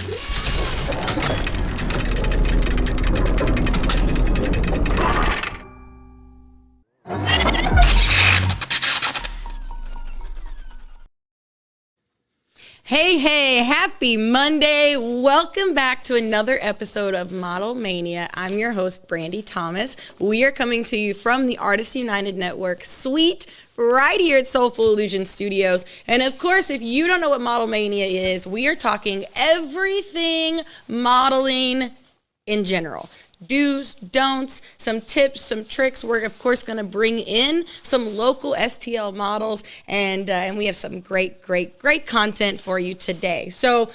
Hey, happy Monday. Welcome back to another episode of Model Mania. I'm your host, Brandy Thomas. We are coming to you from the Artists United Network suite right here at Soulful Illusion Studios. And of course, if you don't know what Model Mania is, we are talking everything modeling in general. Do's, don'ts, some tips, some tricks. We're of course going to bring in some local STL models, and we have some great content for you today. So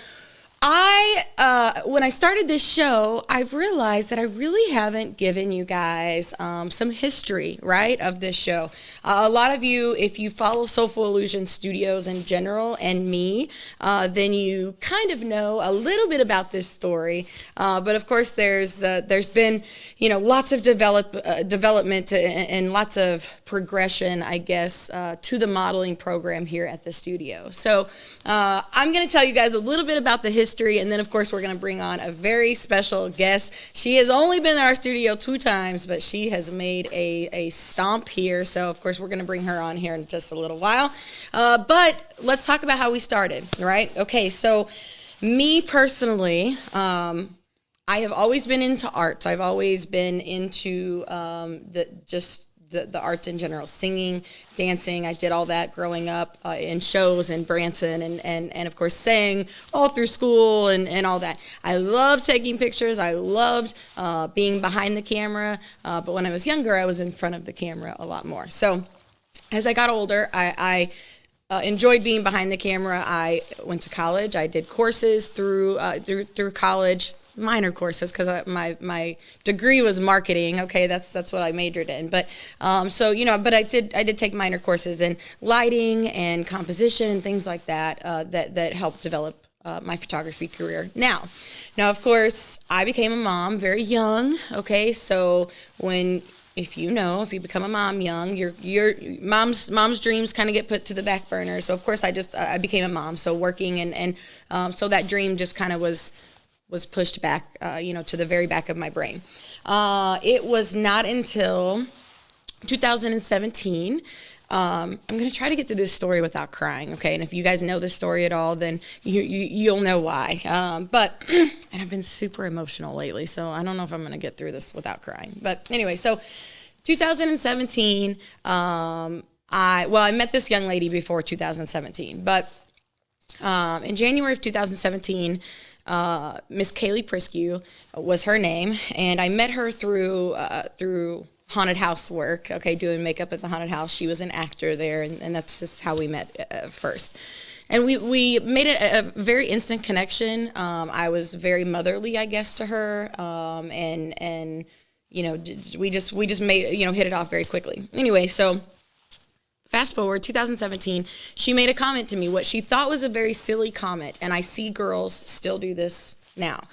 when I started this show, I've realized that I really haven't given you guys some history, right, of this show. A lot of you, if you follow Soulful Illusion Studios in general and me, then you kind of know a little bit about this story. But of course, there's been lots of development and lots of progression, I guess, to the modeling program here at the studio. So I'm going to tell you guys a little bit about the history. And then, of course, we're going to bring on a very special guest. She has only been in our studio 2 times, but she has made a stomp here. So, of course, we're going to bring her on here in just a little while. But let's talk about how we started, right? Okay, so me personally, I have always been into art. I've always been into the arts in general, singing, dancing. I did all that growing up in shows in Branson and of course sang all through school and all that. I loved taking pictures. I loved being behind the camera. But when I was younger, I was in front of the camera a lot more. So as I got older, I enjoyed being behind the camera. I went to college. I did courses through college. Minor courses because my degree was marketing. Okay, that's what I majored in. But but I did take minor courses in lighting and composition and things like that that helped develop my photography career. Now of course I became a mom very young. Okay, so if you become a mom young, your mom's dreams kind of get put to the back burner. So of course I became a mom. So working and so that dream just kind of was pushed back, to the very back of my brain. It was not until 2017. I'm going to try to get through this story without crying, okay? And if you guys know this story at all, then you'll know why. But and I've been super emotional lately, so I don't know if I'm going to get through this without crying. But anyway, so 2017, I met this young lady before 2017, but in January of 2017, Miss Kaylee Priskew was her name, and I met her through haunted house work, okay, doing makeup at the haunted house. She was an actor there, and that's just how we met first. And we made it a very instant connection. I was very motherly, I guess, to her, and we just made hit it off very quickly. Anyway, so fast forward, 2017, she made a comment to me, what she thought was a very silly comment, and I see girls still do this now.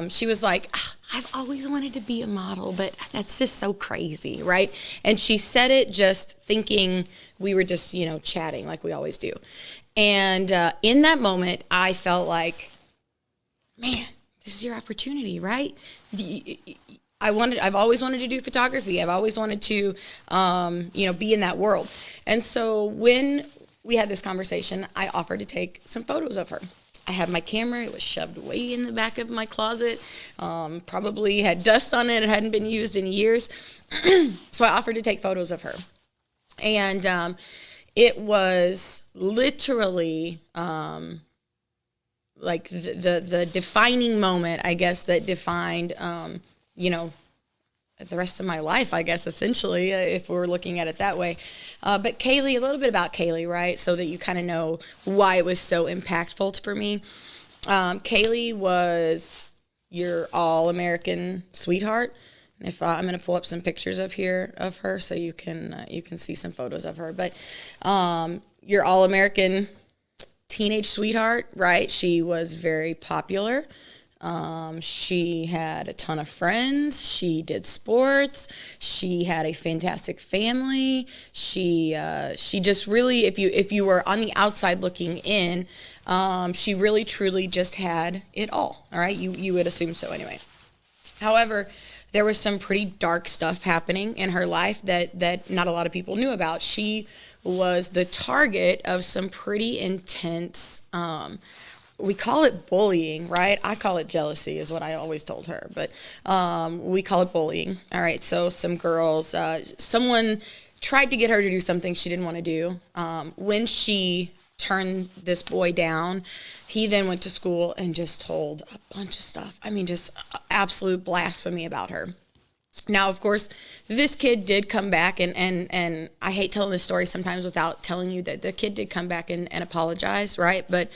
She was like, I've always wanted to be a model, but that's just so crazy, right? And she said it just thinking we were just, chatting like we always do. And in that moment, I felt like, man, this is your opportunity, right? I've always wanted to do photography. I've always wanted to, be in that world. And so when we had this conversation, I offered to take some photos of her. I had my camera. It was shoved way in the back of my closet. Probably had dust on it. It hadn't been used in years. So I offered to take photos of her. And it was literally like the defining moment, I guess, that defined the rest of my life, I guess, essentially, if we're looking at it that way. But Kaylee, a little bit about Kaylee, right? So that you kind of know why it was so impactful for me. Kaylee was your all-American sweetheart. If I'm going to pull up some pictures of her, so you can see some photos of her. But your all-American teenage sweetheart, right? She was very popular. She had a ton of friends. She did sports. She had a fantastic family. She just really, if you were on the outside looking in, She really, truly just had it all right? You would assume so anyway. However, there was some pretty dark stuff happening in her life that not a lot of people knew about. She was the target of some pretty intense, we call it bullying, right? I call it jealousy is what I always told her, but we call it bullying. All right, so some girls, someone tried to get her to do something she didn't want to do. When she turned this boy down, he then went to school and just told a bunch of stuff. I mean, just absolute blasphemy about her. Now, of course, this kid did come back, and I hate telling this story sometimes without telling you that the kid did come back and apologize, right? But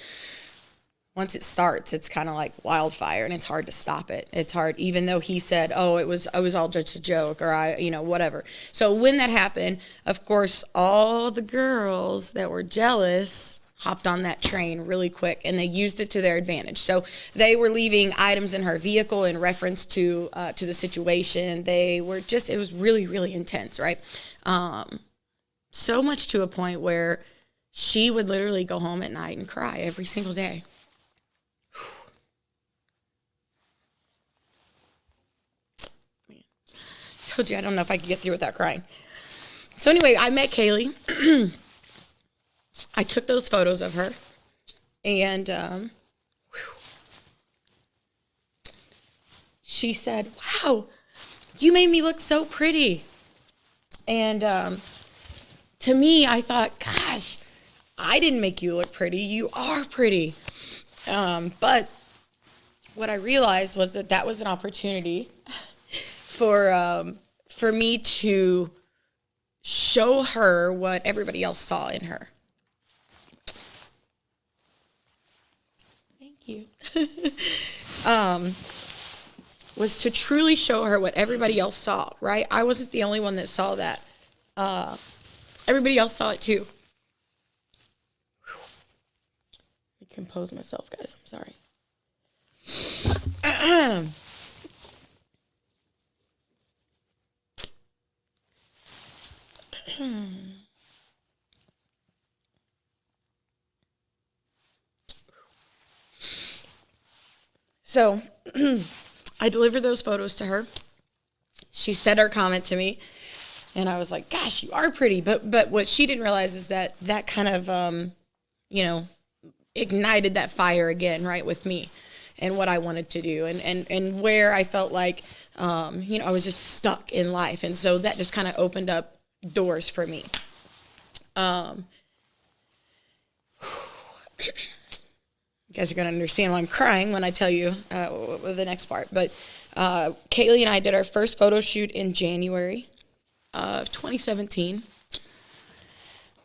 once it starts, it's kind of like wildfire, and it's hard to stop it. It's hard, even though he said, "Oh, I was all just a joke," or whatever. So when that happened, of course, all the girls that were jealous hopped on that train really quick, and they used it to their advantage. So they were leaving items in her vehicle in reference to the situation. They were just, it was really, really intense, right? So much to a point where she would literally go home at night and cry every single day. Told you I don't know if I could get through without crying. So anyway, I met Kaylee. I took those photos of her, and she said, "Wow, you made me look so pretty." And to me, I thought, "Gosh, I didn't make you look pretty. You are pretty." But what I realized was that was an opportunity for me to show her what everybody else saw in her. Thank you. Was to truly show her what everybody else saw, right? I wasn't the only one that saw that. Everybody else saw it too. Let me compose myself, guys. I'm sorry. So I delivered those photos to her. She said her comment to me, and I was like, "Gosh, you are pretty." But what she didn't realize is that kind of ignited that fire again, right, with me and what I wanted to do, and where I felt like I was just stuck in life, and so that just kind of opened up doors for me. You guys are going to understand why I'm crying when I tell you the next part. But Kaylee and I did our first photo shoot in January of 2017.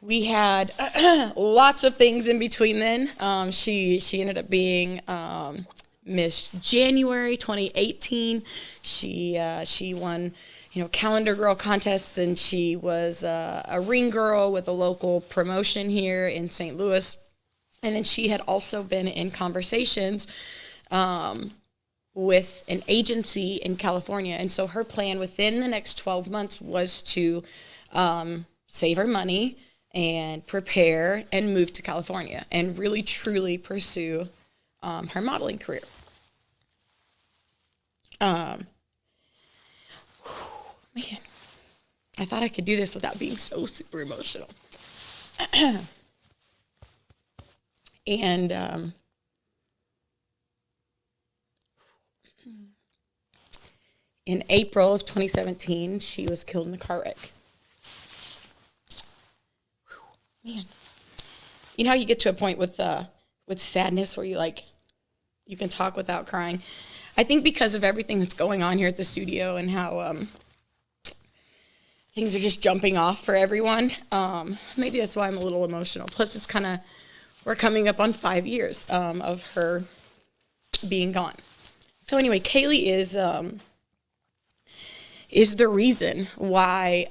We had lots of things in between then. She ended up being Miss January 2018. She won calendar girl contests, and she was a ring girl with a local promotion here in St. Louis. And then she had also been in conversations with an agency in California. And so her plan within the next 12 months was to save her money and prepare and move to California and really, truly pursue her modeling career. Man, I thought I could do this without being so super emotional. And in April of 2017, she was killed in a car wreck. Man, you know how you get to a point with sadness where you can talk without crying. I think because of everything that's going on here at the studio and how things are just jumping off for everyone. Maybe that's why I'm a little emotional. Plus, it's we're coming up on 5 years of her being gone. So anyway, Kaylee is the reason why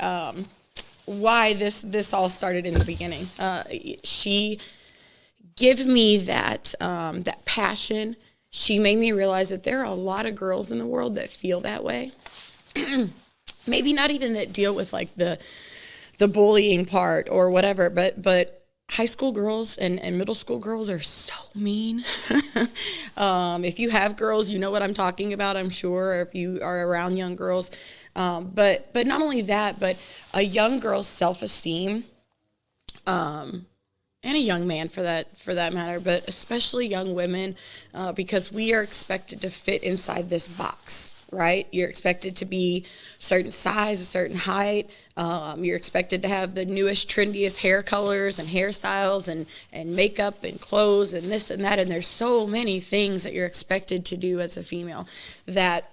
this all started in the beginning. She gave me that passion. She made me realize that there are a lot of girls in the world that feel that way. Maybe not even that deal with like the bullying part or whatever, but high school girls and middle school girls are so mean. If you have girls, you know what I'm talking about, I'm sure, or if you are around young girls. But not only that, but a young girl's self-esteem, and a young man for that matter, but especially young women, because we are expected to fit inside this box, right? You're expected to be a certain size, a certain height. You're expected to have the newest, trendiest hair colors and hairstyles and makeup and clothes and this and that. And there's so many things that you're expected to do as a female that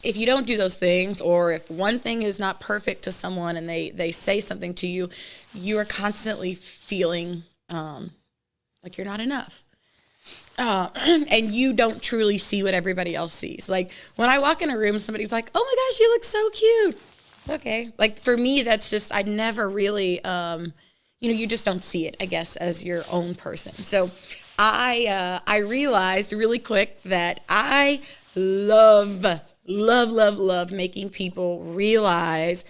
if you don't do those things, or if one thing is not perfect to someone and they say something to you, you are constantly feeling like you're not enough. And you don't truly see what everybody else sees. Like when I walk in a room, somebody's like, "Oh my gosh, you look so cute." Okay. Like for me, that's just, I never really, you just don't see it, I guess, as your own person. So I realized really quick that I love making people realize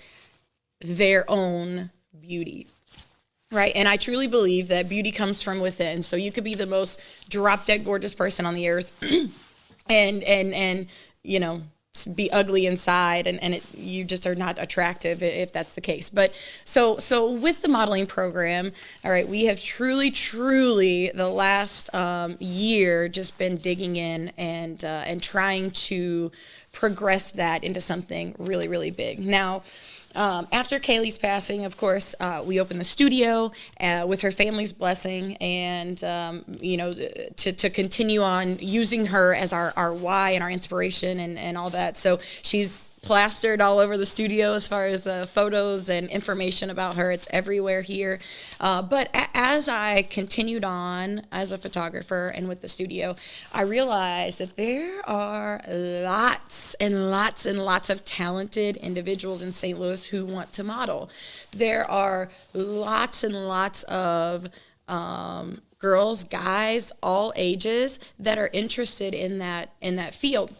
their own beauty. Right. And I truly believe that beauty comes from within. So you could be the most drop dead gorgeous person on the earth and be ugly inside and you just are not attractive if that's the case. But so with the modeling program, all right, we have truly the last year just been digging in and trying to progress that into something really, really big. Now, after Kaylee's passing, of course, we opened the studio with her family's blessing, and to continue on using her as our why and our inspiration and all that. So she's plastered all over the studio as far as the photos and information about her. It's everywhere here. But as I continued on as a photographer and with the studio, I realized that there are lots and lots and lots of talented individuals in St. Louis who want to model. There are lots and lots of girls, guys, all ages that are interested in that field.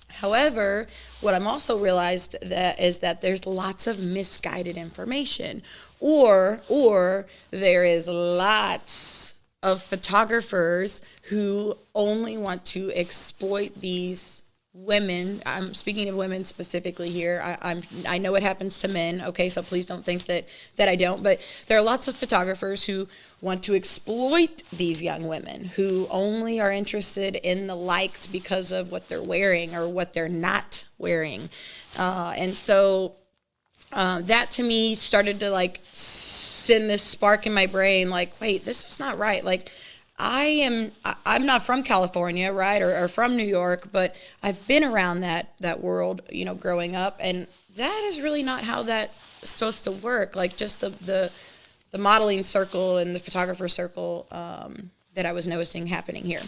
However, what I'm also realized is that there's lots of misguided information, or there is lots of photographers who only want to exploit these women. I'm speaking of women specifically here. I know it happens to men. Okay, so please don't think that I don't. But there are lots of photographers who want to exploit these young women who only are interested in the likes because of what they're wearing or what they're not wearing, and so that to me started to like send this spark in my brain. Like, wait, this is not right. Like, I'm not from California, right, or from New York, but I've been around that world, growing up, and that is really not how that's supposed to work. Like just the modeling circle and the photographer circle that I was noticing happening here.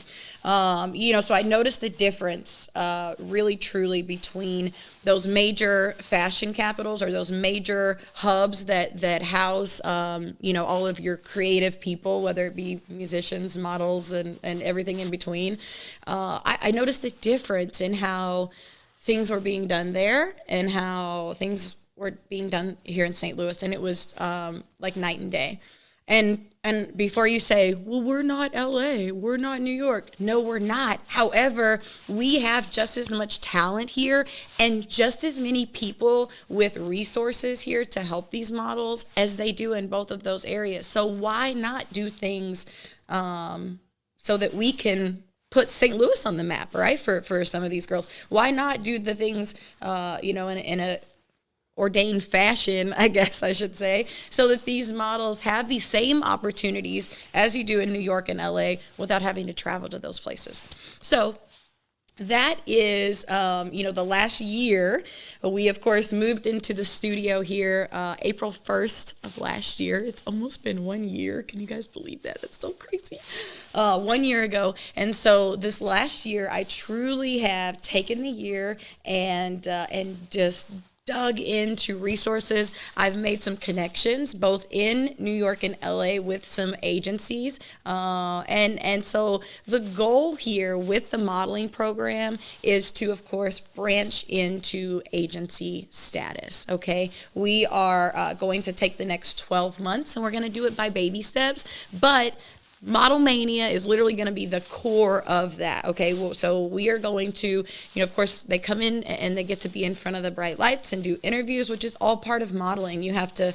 So I noticed the difference really truly between those major fashion capitals or those major hubs that house, all of your creative people, whether it be musicians, models, and everything in between. I noticed the difference in how things were being done there and how things were being done here in St. Louis. And it was like night and day. And before you say, well, we're not LA, we're not New York. No, we're not. However, we have just as much talent here and just as many people with resources here to help these models as they do in both of those areas. So why not do things so that we can put St. Louis on the map, right, for some of these girls? Why not do the things, in a ordained fashion, I guess I should say, so that these models have the same opportunities as you do in New York and LA without having to travel to those places. So that is, the last year. We, of course, moved into the studio here April 1st of last year. It's almost been 1 year. Can you guys believe that? That's so crazy. 1 year ago. And so this last year, I truly have taken the year and just dug into resources. I've made some connections both in New York and LA with some agencies. And so the goal here with the modeling program is to, of course, branch into agency status. Okay. We are going to take the next 12 months and we're going to do it by baby steps. But Model Mania is literally going to be the core of that. Okay. Well, so we are going to, of course, they come in and they get to be in front of the bright lights and do interviews, which is all part of modeling. You have to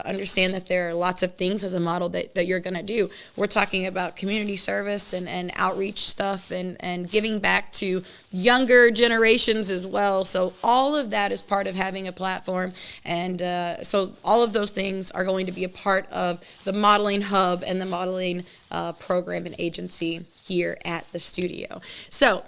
understand that there are lots of things as a model that you're going to do. We're talking about community service and outreach stuff and giving back to younger generations as well. So all of that is part of having a platform. And so all of those things are going to be a part of the modeling hub and the modeling program and agency here at the studio. So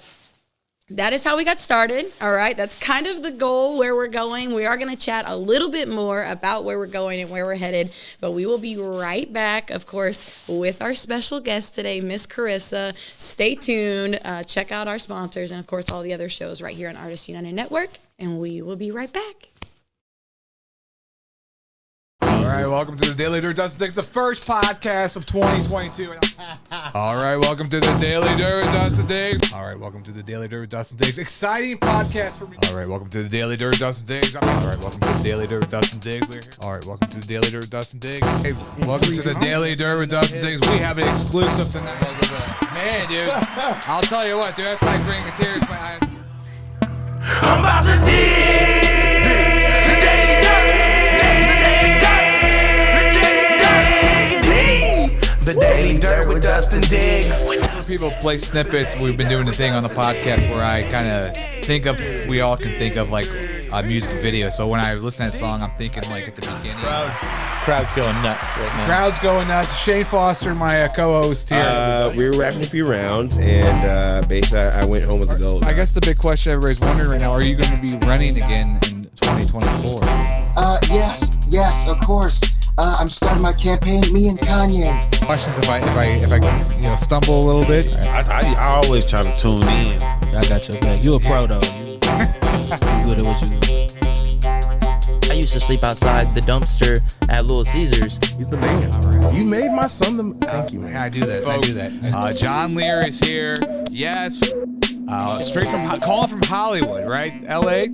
that is how we got started. All right. That's kind of the goal where we're going. We are going to chat a little bit more about where we're going and where we're headed, but we will be right back, of course, with our special guest today, Miss Karissa. Stay tuned. Check out our sponsors and, of course, all the other shows right here on Artists United Network, and we will be right back. All right, welcome to the Daily Dirt with Dustin Diggs, the first podcast of 2022. All right, welcome to the Daily Dirt with Dustin Diggs. All right, welcome to the Daily Dirt with Dustin Diggs. Exciting podcast for me. All right, welcome to the Daily Dirt with Dustin Diggs. All right, welcome to the Daily Dirt with Dustin Diggs. We're here. All right, welcome to the Daily Dirt with Dustin Diggs. Hey, welcome to the Daily Dirt with Dustin Diggs. We have an exclusive tonight. Man, dude, I'll tell you what, dude, that's like bringing tears to my eyes. I'm about to dig. The Daily Dirt with Dustin Diggs. People play snippets. We've been doing a thing on the podcast where I kind of think of, we all can think of like a music video. So when I listen to that song, I'm thinking like at the beginning. Crowd's going nuts right now. Crowd's going nuts. Shane Foster, my co-host here. We were wrapping a few rounds, and basically I went home with the gold. I guess the big question everybody's wondering right now, are you going to be running again in 2024? Yes, of course. I'm starting my campaign, me and Kanye. Questions if I stumble a little bit. I always try to tune in. I got your back. You a pro though. You good at what you do. I used to sleep outside the dumpster at Little Caesars. He's the man. You made my son the. Thank you, man. I do that. Folks, I do that. John Lear is here. Yes. Straight from calling from Hollywood, right? LA.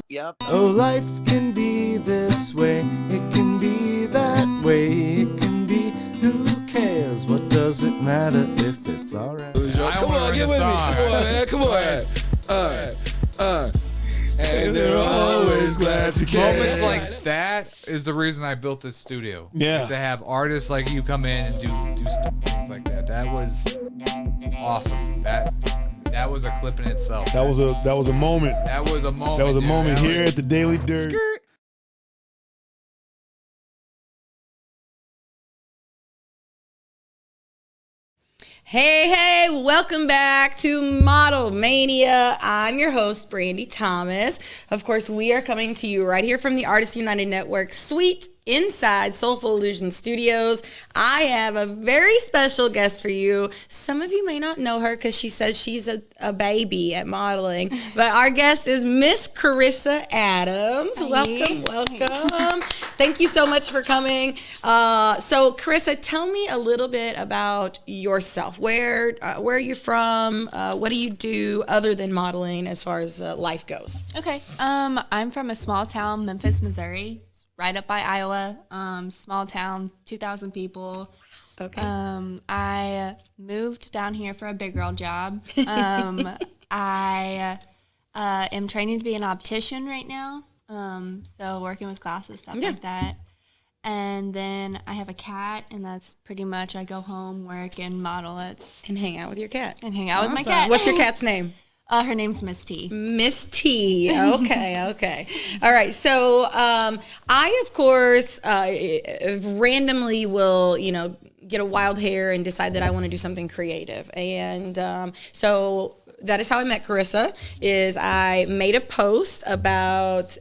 Yep. Oh, life can be this way, it can be that way, it can be, who cares, what does it matter if it's alright? Come on, get with me. Come on, man. Come on. And they're always glad you came. Moments like that is the reason I built this studio. Yeah. To have artists like you come in and do things like that. That was awesome. That was a clip in itself. That was a moment. That was a moment. That was a dude. moment That here was- at the Daily Dirt. Hey, welcome back to Model Mania. I'm your host, Brandy Thomas. Of course, we are coming to you right here from the Artists United Network suite inside Soulful Illusion Studios. I have a very special guest for you. Some of you may not know her because she says she's a baby at modeling, but our guest is Miss Karissa Adams. Hi. Welcome. Thank you so much for coming. So Karissa, tell me a little bit about yourself. Where are you from? What do you do other than modeling as far as life goes? Okay. I'm from a small town, Memphis, Missouri. It's right up by Iowa. Small town, 2,000 people. Okay. I moved down here for a big girl job. I am training to be an optician right now. So working with glasses, stuff like that. And then I have a cat, and that's pretty much I go home, work, and model it. And hang out with your cat. And hang out with my Awesome. cat. What's your cat's name? Her name's Miss T. Miss T. Okay. All right. So I, of course, randomly will, get a wild hair and decide that I want to do something creative. And so that is how I met Karissa, is I made a post about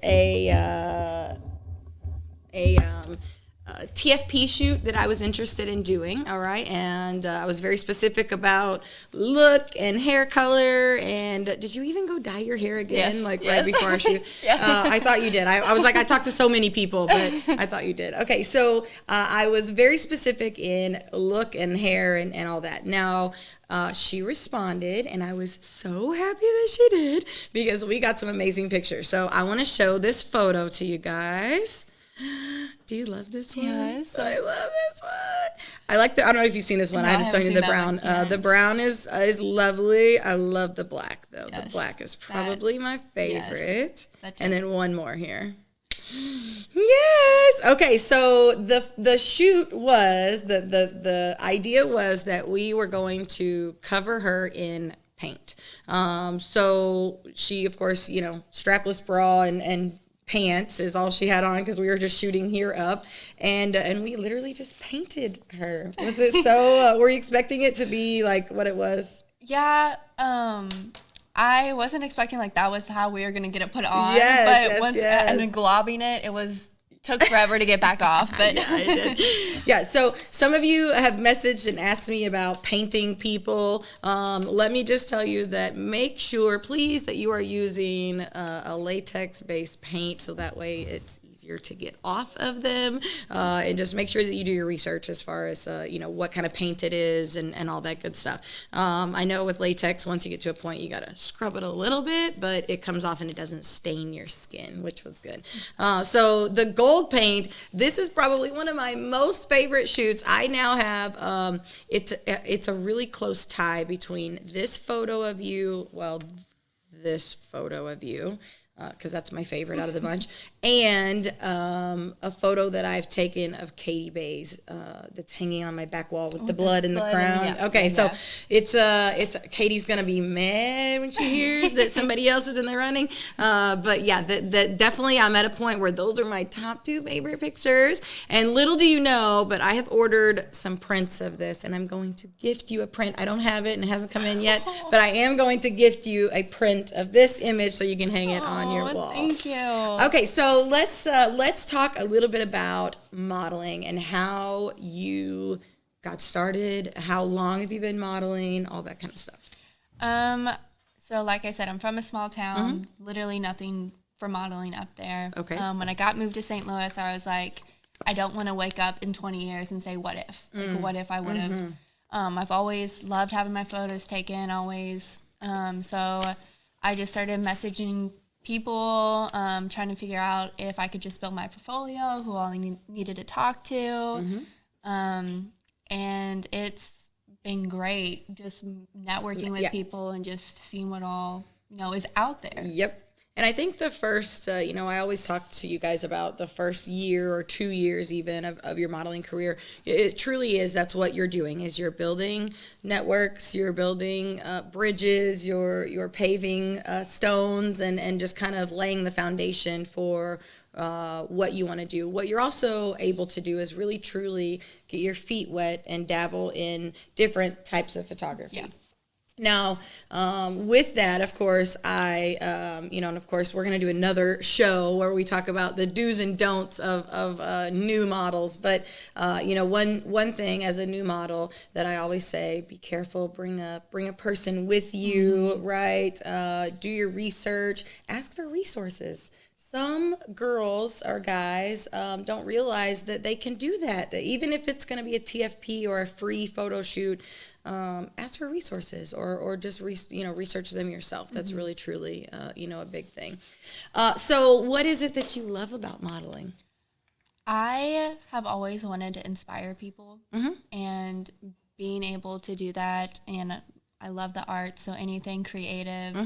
TFP shoot that I was interested in doing, all right? And I was very specific about look and hair color. And did you even go dye your hair again, right before our shoot? I thought you did. I was like, I talked to so many people, but I thought you did. Okay, so I was very specific in look and hair and all that. Now, she responded, and I was so happy that she did because we got some amazing pictures. So I want to show this photo to you guys. Do you love this one? Yes. I love this one. I like I don't know if you've seen this one. No, I haven't shown you the brown. The brown is lovely. I love the black though. Yes. The black is probably my favorite. Yes. And then one more here. Yes. Okay. So the shoot was the idea was that we were going to cover her in paint. So she, of course, strapless bra and pants is all she had on because we were just shooting here up, and we literally just painted her. Was it so? Were you expecting it to be like what it was? Yeah. I wasn't expecting that was how we were gonna get it put on. But once and then globbing it took forever to get back off. But yeah. So some of you have messaged and asked me about painting people. Let me just tell you that make sure, please, that you are using a latex-based paint so that way it's easier to get off of them, and just make sure that you do your research as far as what kind of paint it is and all that good stuff. I know with latex, once you get to a point, you gotta scrub it a little bit, but it comes off and it doesn't stain your skin, which was good. So the gold paint, this is probably one of my most favorite shoots. I now have it's a really close tie between this photo of you, this photo of you, because that's my favorite out of the bunch, and a photo that I've taken of Katie Bays that's hanging on my back wall with the blood in the crown. So it's Katie's gonna be mad when she hears that somebody else is in the running. But yeah, that definitely I'm at a point where those are my top 2 favorite pictures. And little do you know, but I have ordered some prints of this, and I'm going to gift you a print. I don't have it and it hasn't come in yet, but I am going to gift you a print of this image so you can hang it on your wall. Thank you. Okay, so let's talk a little bit about modeling and how you got started. How long have you been modeling? All that kind of stuff. So like I said, I'm from a small town. Literally nothing for modeling up there. Okay. When I got moved to St. Louis, I was like, I don't want to wake up in 20 years and say, what if? What if I would have? I've always loved having my photos taken, always. So I just started messaging people, trying to figure out if I could just build my portfolio, who all I needed to talk to. And it's been great just networking with people and just seeing what all, is out there. Yep. And I think the first, I always talk to you guys about the first year or 2 years even of your modeling career. It truly is, that's what you're doing, is you're building networks, you're building bridges, you're paving stones and just kind of laying the foundation for what you want to do. What you're also able to do is really truly get your feet wet and dabble in different types of photography. Yeah. Now, with that, of course, and of course, we're going to do another show where we talk about the do's and don'ts of new models. But, one thing as a new model that I always say, be careful, bring a person with you, right? Do your research, ask for resources. Some girls or guys don't realize that they can do that even if it's going to be a TFP or a free photo shoot. Ask for resources or just research them yourself. That's really truly a big thing. So what is it that you love about modeling? I have always wanted to inspire people, and being able to do that, and I love the arts, so anything creative,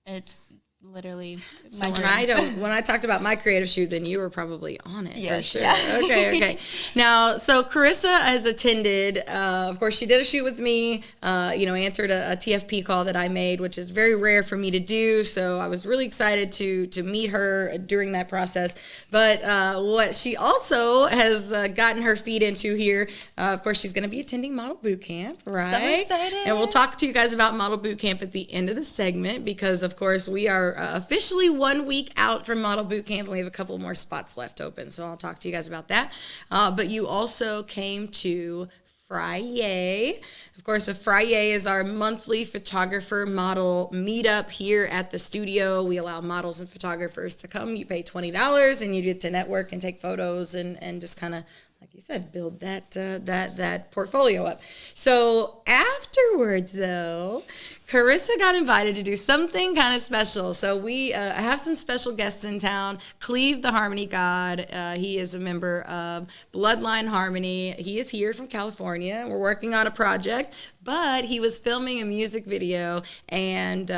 it's literally my dream. When I talked about my creative shoot, then you were probably on it for sure. Yeah. Okay. Now, so Karissa has attended, of course, she did a shoot with me, answered a TFP call that I made, which is very rare for me to do. So I was really excited to meet her during that process. But what she also has gotten her feet into here, of course, she's going to be attending Model Boot Camp, right? So excited. And we'll talk to you guys about Model Boot Camp at the end of the segment because, of course, we are are officially 1 week out from Model Boot Camp, and we have a couple more spots left open. So I'll talk to you guys about that. But you also came to Friday. Of course, a Friday is our monthly photographer model meetup here at the studio. We allow models and photographers to come. You pay $20 and you get to network and take photos and just kind of, like you said, build that portfolio up. So afterwards, though, Karissa got invited to do something kind of special. So we have some special guests in town. Cleve, the Harmony God, he is a member of Bloodline Harmony. He is here from California. We're working on a project, but he was filming a music video and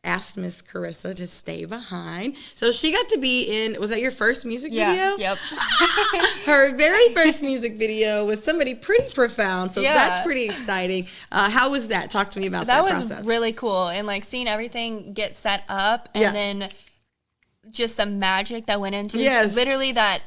asked Miss Karissa to stay behind. So she got to be in, was that your first music video? Yep. Her very first music video with somebody pretty profound. So that's pretty exciting. How was that? Talk to me about that process. That was really cool. And like seeing everything get set up and then just the magic that went into literally that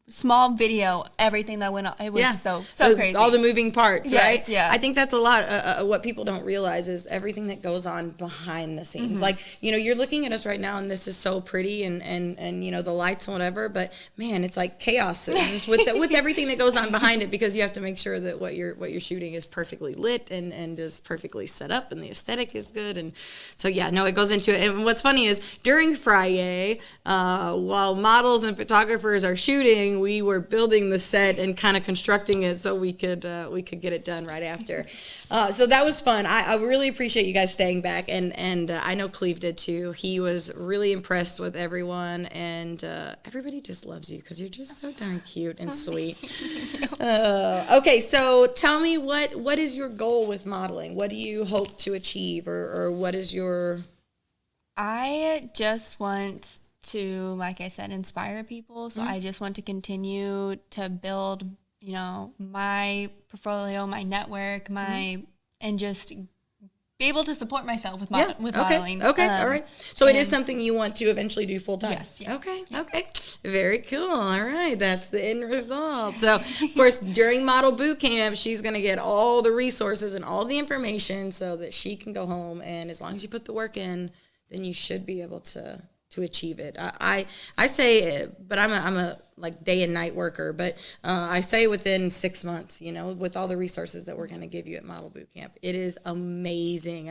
small video, everything that went on, it was so crazy. All the moving parts, right? Yeah. I think that's a lot. What people don't realize is everything that goes on behind the scenes. Like, you're looking at us right now, and this is so pretty, and the lights and whatever. But man, it's like chaos just with everything that goes on behind it, because you have to make sure that what you're shooting is perfectly lit and just perfectly set up, and the aesthetic is good. And so it goes into it. And what's funny is during Friday, while models and photographers are shooting, we were building the set and kind of constructing it so we could get it done right after. So that was fun. I really appreciate you guys staying back, and I know Cleve did too. He was really impressed with everyone, and everybody just loves you because you're just so darn cute and sweet. Okay, so tell me, what is your goal with modeling? What do you hope to achieve, or what is your... I just want to, like I said, inspire people. So I just want to continue to build, my portfolio, my network, and just be able to support myself with modeling. Okay, all right. So it is something you want to eventually do full time? Yes. Yeah. Okay. Very cool. All right. That's the end result. So, of course, during Model Boot Camp, she's going to get all the resources and all the information so that she can go home. And as long as you put the work in, then you should be able to achieve it. I say, but I'm a like day and night worker, but I say within 6 months, with all the resources that we're going to give you at Model Boot Camp. It is amazing.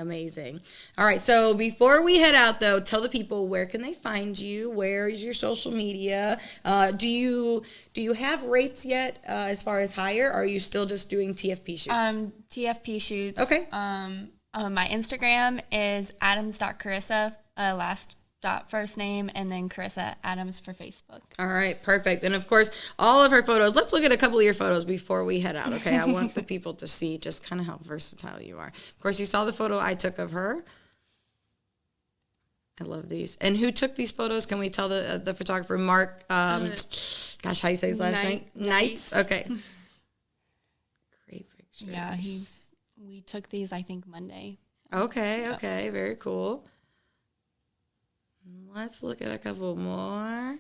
All right. So before we head out though, tell the people, where can they find you? Where is your social media? Do you have rates yet as far as hire? Or are you still just doing TFP shoots? TFP shoots. Okay. My Instagram is adams.karissa, first name, and then Karissa Adams for Facebook. All right, perfect. And of course, all of her photos. Let's look at a couple of your photos before we head out, okay? I want the people to see just kind of how versatile you are. Of course, you saw the photo I took of her. I love these. And who took these photos? Can we tell the photographer, Mark? How you say his last name? Knights. Okay. Great pictures. Yeah, we took these, I think, Monday. Okay, very cool. Let's look at a couple more.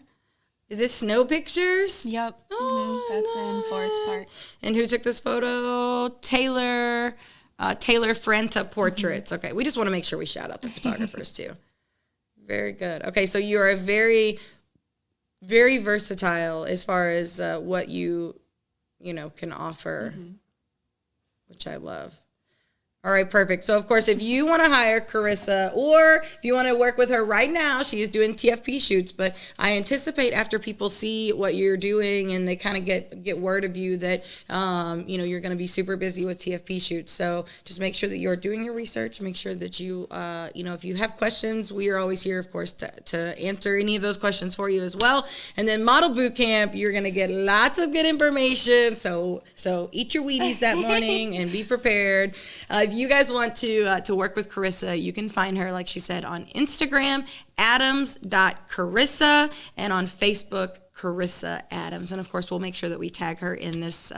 Is this snow pictures? Yep. Oh, That's in Forest Park. And who took this photo? Taylor Frenta Portraits. Okay, we just want to make sure we shout out the photographers too. Very good. Okay, so you are very, very versatile as far as what you can offer, which I love. All right, perfect. So, of course, if you want to hire Karissa, or if you want to work with her right now, she is doing TFP shoots, but I anticipate after people see what you're doing and they kind of get word of you that, you're going to be super busy with TFP shoots. So just make sure that you're doing your research. Make sure that you, if you have questions, we are always here, of course, to answer any of those questions for you as well. And then Model Boot Camp, you're going to get lots of good information. So eat your Wheaties that morning and be prepared. If you guys want to work with Karissa, you can find her, like she said, on Instagram, adams.karissa, and on Facebook, Karissa Adams. And of course, we'll make sure that we tag her in this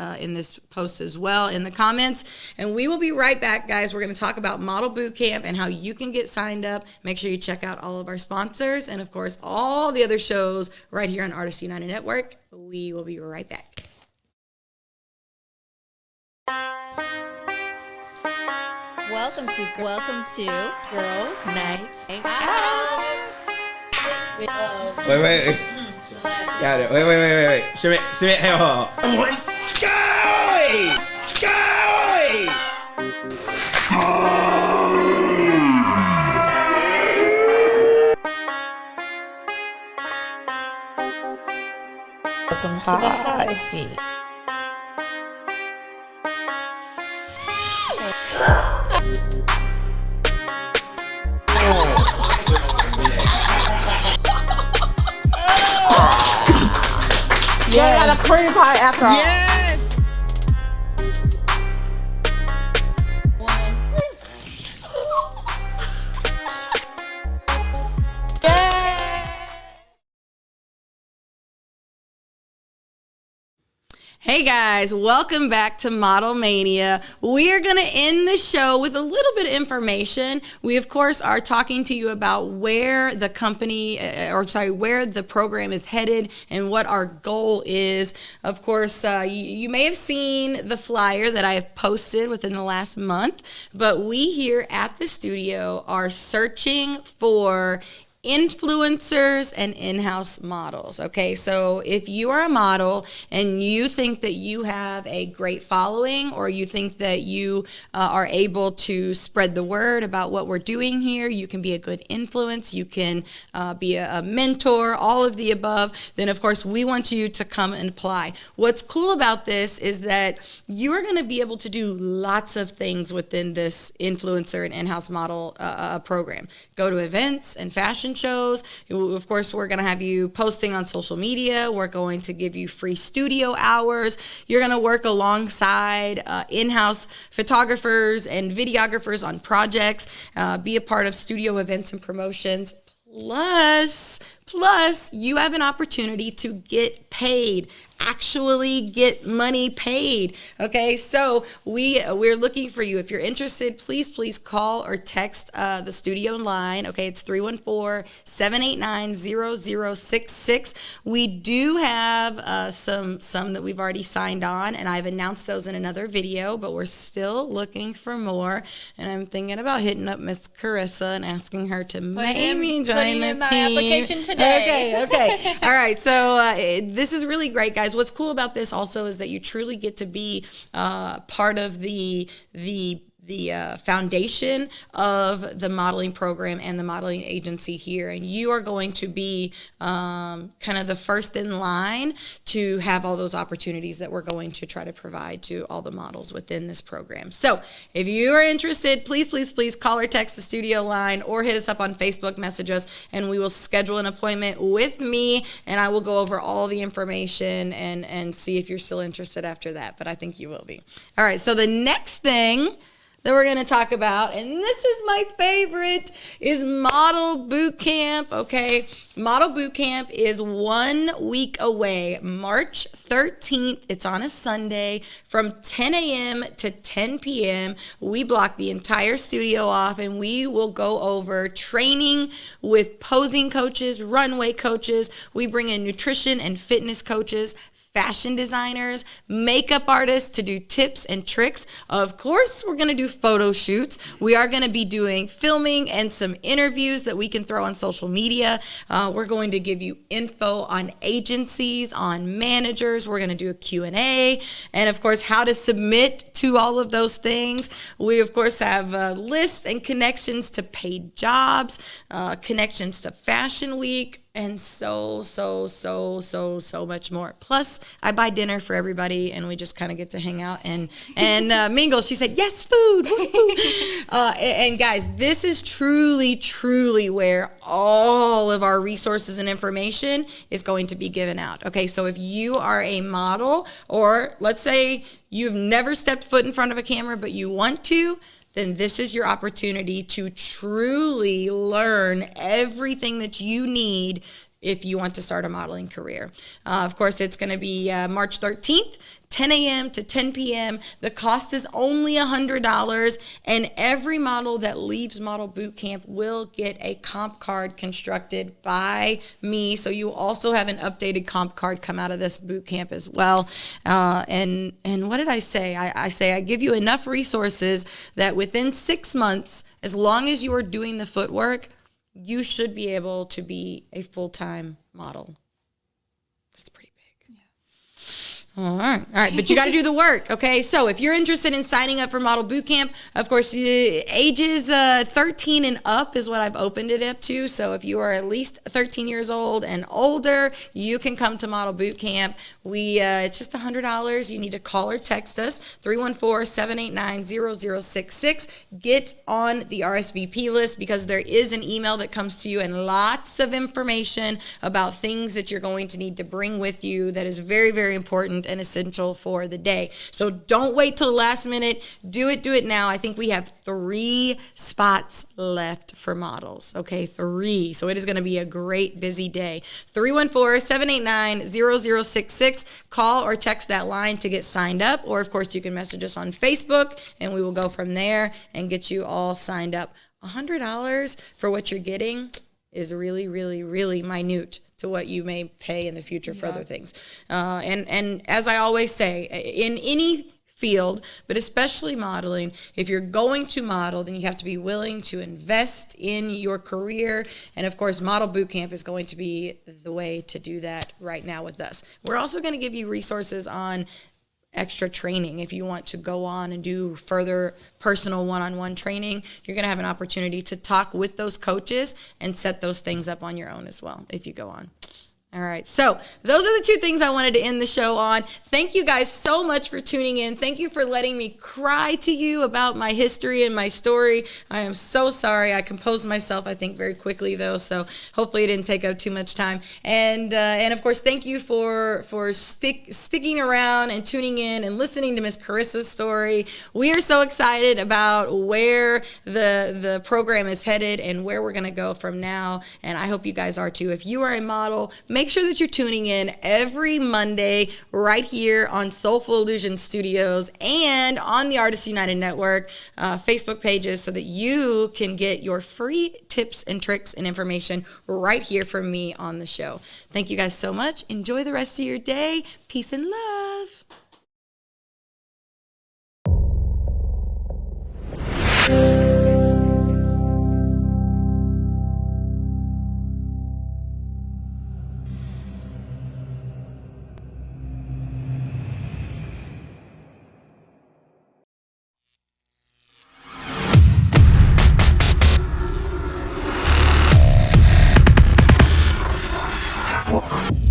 post as well in the comments. And we will be right back, guys. We're going to talk about Model Boot Camp and how you can get signed up. Make sure you check out all of our sponsors and, of course, all the other shows right here on Artists United Network. We will be right back. Welcome to Girls Night Out. Wait. Got it. Wait. Shimmy. Hey, hold on. Welcome to the hot seat. Yeah, got a cream pie after all. Yes. Hey guys, welcome back to Model Mania. We are going to end the show with a little bit of information. We, of course, are talking to you about where the company, where the program is headed and what our goal is. Of course, you may have seen the flyer that I have posted within the last month, but we here at the studio are searching for influencers and in-house models. Okay, so if you are a model and you think that you have a great following, or you think that you are able to spread the word about what we're doing here, you can be a good influence, you can be a mentor, all of the above, then of course we want you to come and apply. What's cool about this is that you are going to be able to do lots of things within this influencer and in-house model program. Go to events and fashion shows. Of course, we're going to have you posting on social media. We're going to give you free studio hours. You're going to work alongside in-house photographers and videographers on projects, be a part of studio events and promotions. Plus, you have an opportunity to get paid, actually get money paid. Okay, so we're looking for you. If you're interested, please call or text the studio line. Okay, it's 314-789-0066. We do have some that we've already signed on, and I've announced those in another video, but we're still looking for more. And I'm thinking about hitting up Miss Karissa and asking her to maybe join the team. Application today. Okay. All right. So this is really great, guys. What's cool about this also is that you truly get to be part of the foundation of the modeling program and the modeling agency here. And you are going to be kind of the first in line to have all those opportunities that we're going to try to provide to all the models within this program. So if you are interested, please call or text the studio line or hit us up on Facebook, message us, and we will schedule an appointment with me, and I will go over all the information and see if you're still interested after that. But I think you will be. All right. So the next thing that we're going to talk about, and this is my favorite, is Model Boot Camp. Okay, Model Boot Camp is 1 week away, March 13th. It's on a Sunday from 10 a.m. to 10 p.m. We block the entire studio off, and we will go over training with posing coaches, runway coaches. We bring in nutrition and fitness coaches, fashion designers, makeup artists to do tips and tricks. Of course, we're going to do photo shoots. We are going to be doing filming and some interviews that we can throw on social media. We're going to give you info on agencies, on managers. We're going to do a Q&A, and of course, how to submit to all of those things. We, of course, have lists and connections to paid jobs, connections to Fashion Week, and so much more. Plus, I buy dinner for everybody, and we just kind of get to hang out and mingle. She said, yes, food. And guys, this is truly where all of our resources and information is going to be given out. Okay, so if you are a model, or let's say you've never stepped foot in front of a camera, but you want to, then this is your opportunity to truly learn everything that you need if you want to start a modeling career. Of course, it's going to be March 13th, 10 a.m. to 10 p.m. The cost is only $100, and every model that leaves Model Boot Camp will get a comp card constructed by me. So you also have an updated comp card come out of this boot camp as well. And what did I say? I say I give you enough resources that within 6 months, as long as you are doing the footwork, you should be able to be a full-time model. All right. But you got to do the work, okay? So if you're interested in signing up for Model Bootcamp, of course, ages 13 and up is what I've opened it up to. So if you are at least 13 years old and older, you can come to Model Bootcamp. It's just $100. You need to call or text us, 314-789-0066. Get on the RSVP list because there is an email that comes to you and lots of information about things that you're going to need to bring with you that is very, very important and essential for the day. So don't wait till the last minute. Do it now. I think we have 3 spots left for models. Okay, 3. So it is going to be a great busy day. 314-789-0066. Call or text that line to get signed up. Or of course you can message us on Facebook and we will go from there and get you all signed up. $100 for what you're getting is really, really, really minute to what you may pay in the future for other things. And as I always say, in any field, but especially modeling, if you're going to model, then you have to be willing to invest in your career. And of course, Model Bootcamp is going to be the way to do that right now with us. We're also going to give you resources on extra training. If you want to go on and do further personal one-on-one training, you're going to have an opportunity to talk with those coaches and set those things up on your own as well if you go on. All right, so those are the 2 things I wanted to end the show on. Thank you guys so much for tuning in. Thank you for letting me cry to you about my history and my story. I am so sorry. I composed myself, I think, very quickly, though, so hopefully it didn't take up too much time. And of course, thank you for sticking around and tuning in and listening to Miss Karissa's story. We are so excited about where the program is headed and where we're going to go from now, and I hope you guys are too. If you are a model, make sure that you're tuning in every Monday right here on Soulful Illusion Studios and on the Artists United Network Facebook pages so that you can get your free tips and tricks and information right here from me on the show. Thank you guys so much. Enjoy the rest of your day. Peace and love. Whoa.